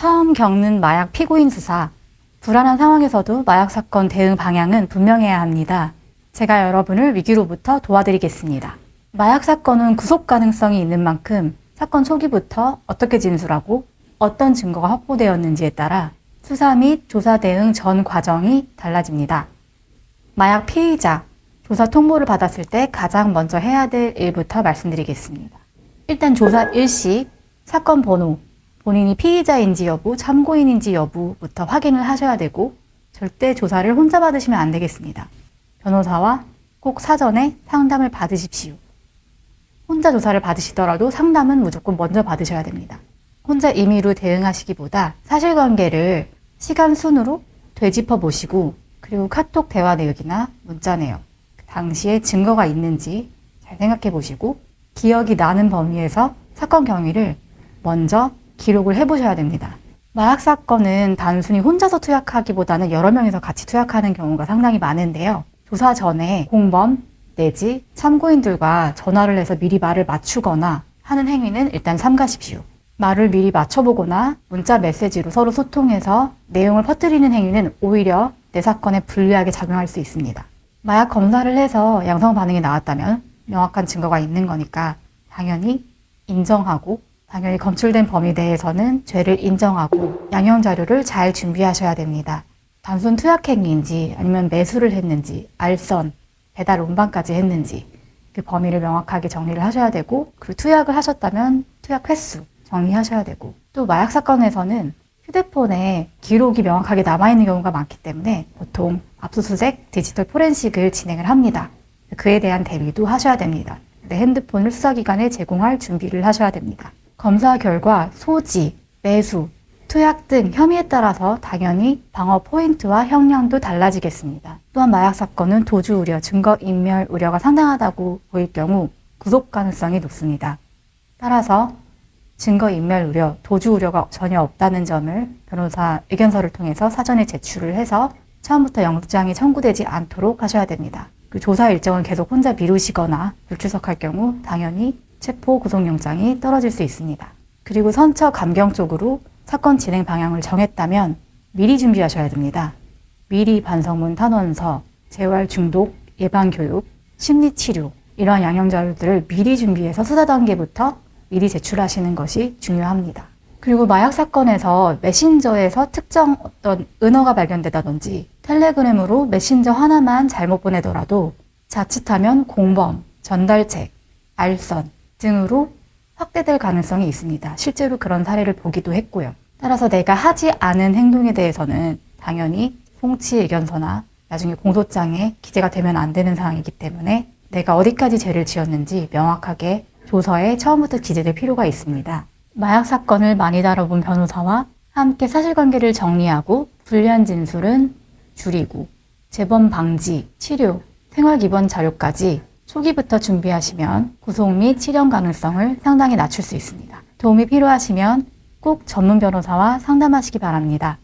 처음 겪는 마약 피고인 수사. 불안한 상황에서도 마약 사건 대응 방향은 분명해야 합니다. 제가 여러분을 위기로부터 도와드리겠습니다. 마약 사건은 구속 가능성이 있는 만큼 사건 초기부터 어떻게 진술하고 어떤 증거가 확보되었는지에 따라 수사 및 조사 대응 전 과정이 달라집니다. 마약 피의자, 조사 통보를 받았을 때 가장 먼저 해야 될 일부터 말씀드리겠습니다. 일단 조사 일시, 사건 번호, 본인이 피의자인지 여부, 참고인인지 여부부터 확인을 하셔야 되고 절대 조사를 혼자 받으시면 안 되겠습니다. 변호사와 꼭 사전에 상담을 받으십시오. 혼자 조사를 받으시더라도 상담은 무조건 먼저 받으셔야 됩니다. 혼자 임의로 대응하시기보다 사실관계를 시간 순으로 되짚어 보시고 그리고 카톡 대화 내역이나 문자 내역, 당시에 증거가 있는지 잘 생각해 보시고 기억이 나는 범위에서 사건 경위를 먼저 기록을 해보셔야 됩니다. 마약 사건은 단순히 혼자서 투약하기보다는 여러 명이서 같이 투약하는 경우가 상당히 많은데요. 조사 전에 공범 내지 참고인들과 전화를 해서 미리 말을 맞추거나 하는 행위는 일단 삼가십시오. 말을 미리 맞춰보거나 문자 메시지로 서로 소통해서 내용을 퍼뜨리는 행위는 오히려 내 사건에 불리하게 작용할 수 있습니다. 마약 검사를 해서 양성 반응이 나왔다면 명확한 증거가 있는 거니까 당연히 인정하고 당연히 검출된 범위 내에서는 죄를 인정하고 양형 자료를 잘 준비하셔야 됩니다. 단순 투약 행위인지 아니면 매수를 했는지 알선, 배달 운반까지 했는지 그 범위를 명확하게 정리를 하셔야 되고 그리고 투약을 하셨다면 투약 횟수 정리하셔야 되고 또 마약 사건에서는 휴대폰에 기록이 명확하게 남아있는 경우가 많기 때문에 보통 압수수색, 디지털 포렌식을 진행을 합니다. 그에 대한 대비도 하셔야 됩니다. 내 핸드폰을 수사기관에 제공할 준비를 하셔야 됩니다. 검사 결과 소지, 매수, 투약 등 혐의에 따라서 당연히 방어 포인트와 형량도 달라지겠습니다. 또한 마약 사건은 도주 우려, 증거 인멸 우려가 상당하다고 보일 경우 구속 가능성이 높습니다. 따라서 증거 인멸 우려, 도주 우려가 전혀 없다는 점을 변호사 의견서를 통해서 사전에 제출을 해서 처음부터 영장이 청구되지 않도록 하셔야 됩니다. 그 조사 일정을 계속 혼자 미루시거나 불출석할 경우 당연히 체포 구속영장이 떨어질 수 있습니다. 그리고 선처 감경 쪽으로 사건 진행 방향을 정했다면 미리 준비하셔야 됩니다. 미리 반성문 탄원서, 재활 중독 예방교육, 심리치료 이러한 양형 자료들을 미리 준비해서 수사 단계부터 미리 제출하시는 것이 중요합니다. 그리고 마약 사건에서 메신저에서 특정 어떤 은어가 발견되다든지 텔레그램으로 메신저 하나만 잘못 보내더라도 자칫하면 공범, 전달책, 알선 등으로 확대될 가능성이 있습니다. 실제로 그런 사례를 보기도 했고요. 따라서 내가 하지 않은 행동에 대해서는 당연히 송치 의견서나 나중에 공소장에 기재가 되면 안 되는 사항이기 때문에 내가 어디까지 죄를 지었는지 명확하게 조서에 처음부터 기재될 필요가 있습니다. 마약 사건을 많이 다뤄본 변호사와 함께 사실관계를 정리하고 불리한 진술은 줄이고 재범 방지, 치료, 생활 기본 자료까지 초기부터 준비하시면 구속 및 실형 가능성을 상당히 낮출 수 있습니다. 도움이 필요하시면 꼭 전문 변호사와 상담하시기 바랍니다.